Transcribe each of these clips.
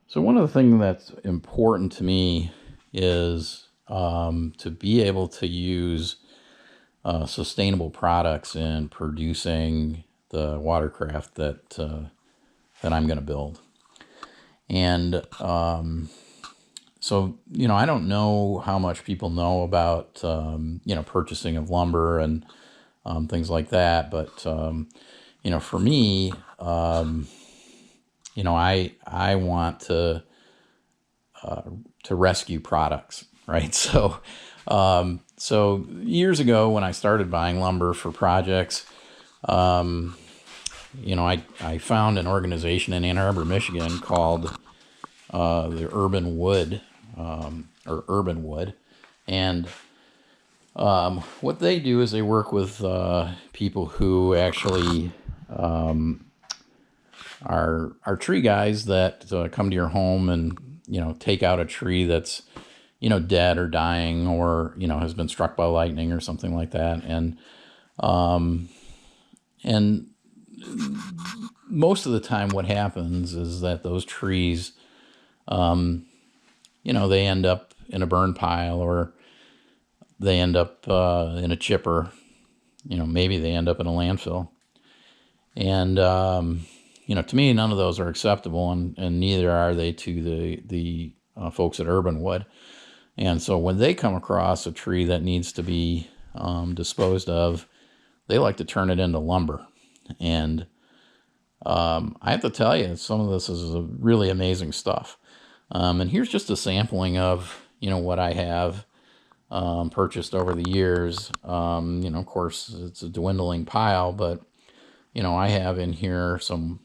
So one of the things that's important to me is to be able to use sustainable products in producing the watercraft that I'm going to build. And so, I don't know how much people know about, purchasing of lumber and things like that. But, for me, I want to rescue products, right? So years ago when I started buying lumber for projects, I found an organization in Ann Arbor, Michigan called the Urban Wood, or Urban Wood. And what they do is they work with people who actually are tree guys that come to your home and, take out a tree that's, dead or dying or, has been struck by lightning or something like that. And most of the time what happens is that those trees, they end up in a burn pile, or they end up in a chipper, maybe they end up in a landfill. And, to me, none of those are acceptable, and neither are they to the folks at Urban Wood. And so when they come across a tree that needs to be disposed of, they like to turn it into lumber. And I have to tell you, some of this is really amazing stuff. And here's just a sampling of, what I have purchased over the years. Of course, it's a dwindling pile, but, I have in here some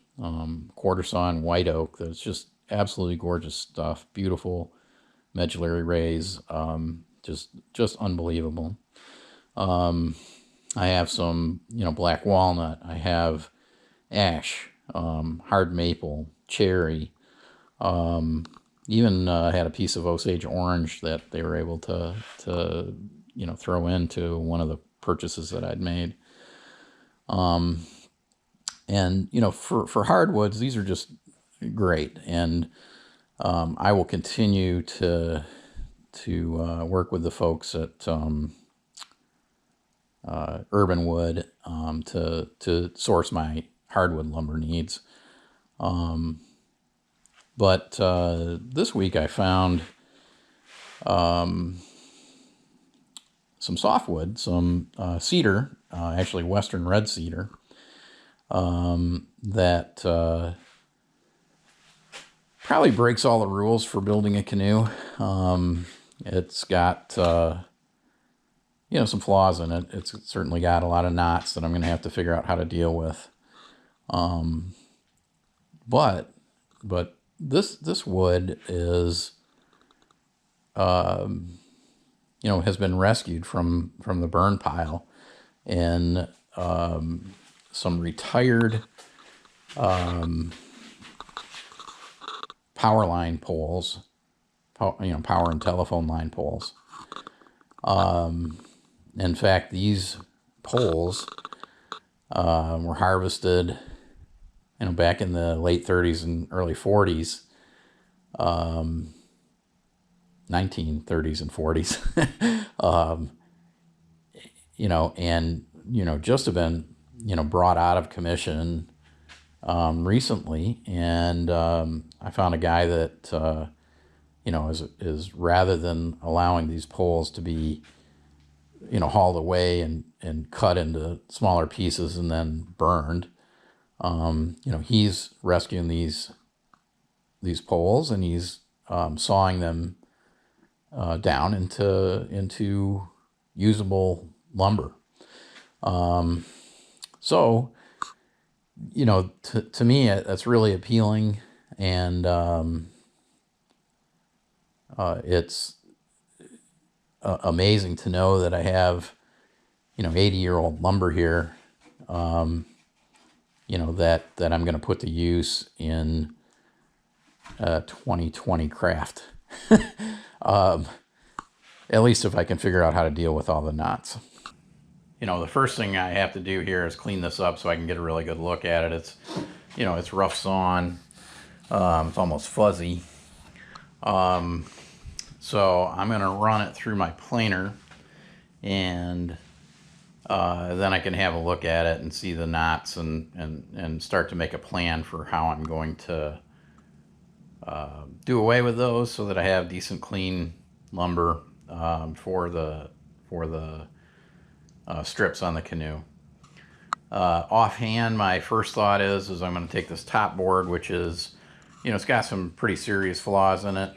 quarter sawn white oak that's just absolutely gorgeous stuff. Beautiful medullary rays, just unbelievable. I have some, black walnut. I have ash, hard maple, cherry. Even had a piece of Osage orange that they were able to throw into one of the purchases that I'd made. And for hardwoods, these are just great. And I will continue to work with the folks at Urban Wood to source my hardwood lumber needs. But this week I found some softwood, some cedar, actually western red cedar, that probably breaks all the rules for building a canoe. It's got some flaws in it. It's certainly got a lot of knots that I'm going to have to figure out how to deal with. But this wood is has been rescued from the burn pile in some retired power line poles, power and telephone line poles. In fact, these poles were harvested, back in the late 30s and early 40s, 1930s and 40s, and just have been, brought out of commission recently. And I found a guy that, is rather than allowing these poles to be, hauled away and cut into smaller pieces and then burned, he's rescuing these poles, and he's sawing them down into usable lumber. So, to me, that's really appealing, and it's amazing to know that I have, 80-year-old lumber here, that I'm going to put to use in 2020 craft. At least if I can figure out how to deal with all the knots. The first thing I have to do here is clean this up so I can get a really good look at it. It's rough sawn. It's almost fuzzy. So I'm going to run it through my planer, and then I can have a look at it and see the knots and start to make a plan for how I'm going to do away with those so that I have decent clean lumber for the strips on the canoe. Offhand, my first thought is I'm going to take this top board, which is, it's got some pretty serious flaws in it,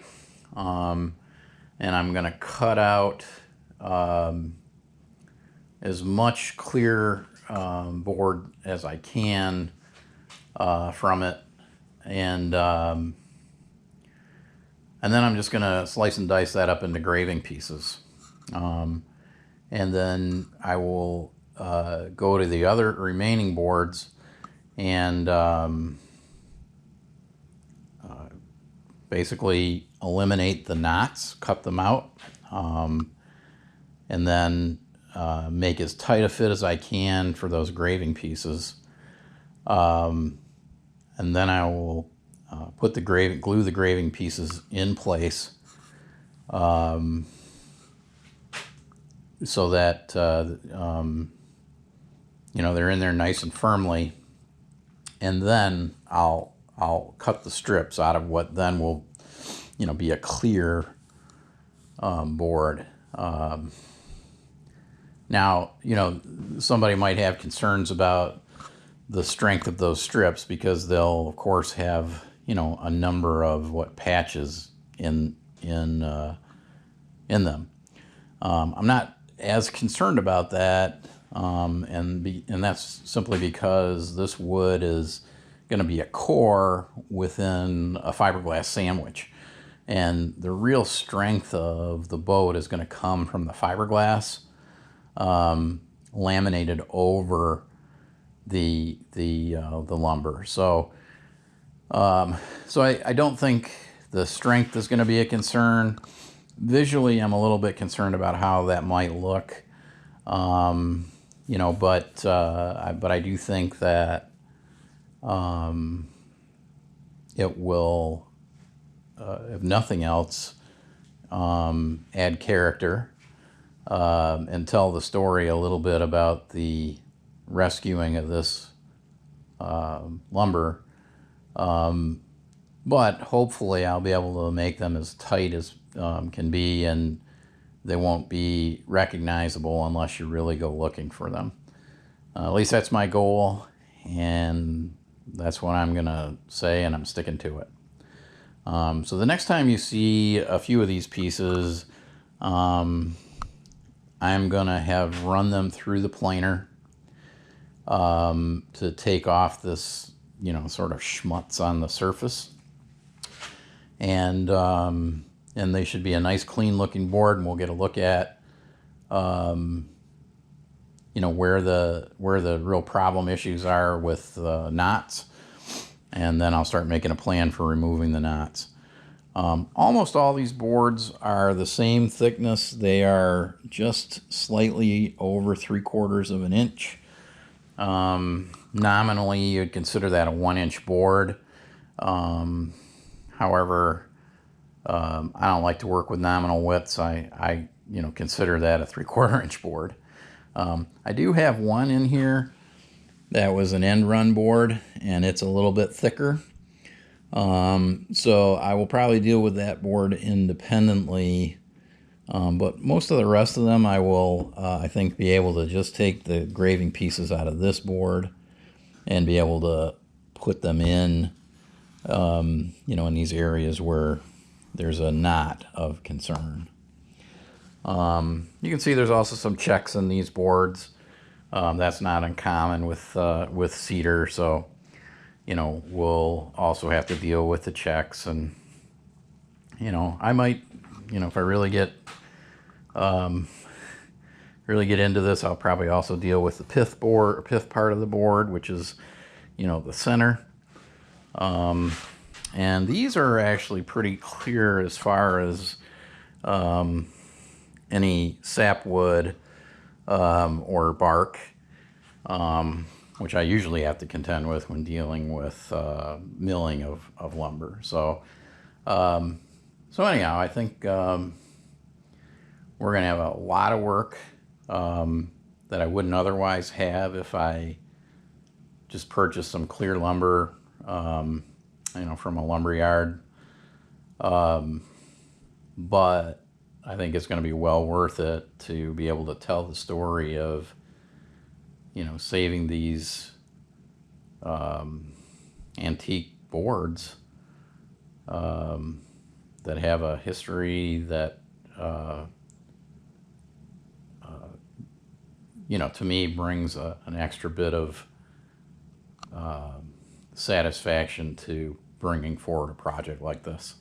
and I'm going to cut out as much clear board as I can from it, and then I'm just going to slice and dice that up into graving pieces, and then I will go to the other remaining boards and basically eliminate the knots, cut them out, and then make as tight a fit as I can for those graving pieces. And then I will glue the graving pieces in place, so that they're in there nice and firmly. And then I'll cut the strips out of what then will be a clear board. Now, somebody might have concerns about the strength of those strips because they'll, of course, have a number of patches in them. I'm not as concerned about that, and that's simply because this wood is going to be a core within a fiberglass sandwich, and the real strength of the boat is going to come from the fiberglass laminated over the lumber. So I don't think the strength is going to be a concern. Visually, I'm a little bit concerned about how that might look, but I do think that it will, if nothing else, add character and tell the story a little bit about the rescuing of this lumber. But hopefully I'll be able to make them as tight as can be, and they won't be recognizable unless you really go looking for them. At least that's my goal, and that's what I'm going to say, and I'm sticking to it. So the next time you see a few of these pieces, I'm going to have run them through the planer to take off this, sort of schmutz on the surface. And they should be a nice clean looking board, and we'll get a look at where the real problem issues are with knots, and then I'll start making a plan for removing the knots. Almost all these boards are the same thickness. They are just slightly over 3/4 of an inch. Nominally, you'd consider that a 1-inch board. However, I don't like to work with nominal widths. I consider that a 3/4 inch board. I do have one in here that was an end run board, and it's a little bit thicker. So I will probably deal with that board independently. But most of the rest of them I will, I think, be able to just take the graving pieces out of this board and be able to put them in, in these areas where there's a knot of concern. You can see there's also some checks in these boards. That's not uncommon with cedar, so we'll also have to deal with the checks. And I might, if I really get into this, I'll probably also deal with the pith part of the board, which is the center. And these are actually pretty clear as far as any sapwood or bark, which I usually have to contend with when dealing with milling of lumber. So So anyhow, I think we're going to have a lot of work that I wouldn't otherwise have if I just purchased some clear lumber, from a lumber yard. But I think it's going to be well worth it to be able to tell the story of, saving these antique boards that have a history that, to me brings an extra bit of satisfaction to bringing forward a project like this.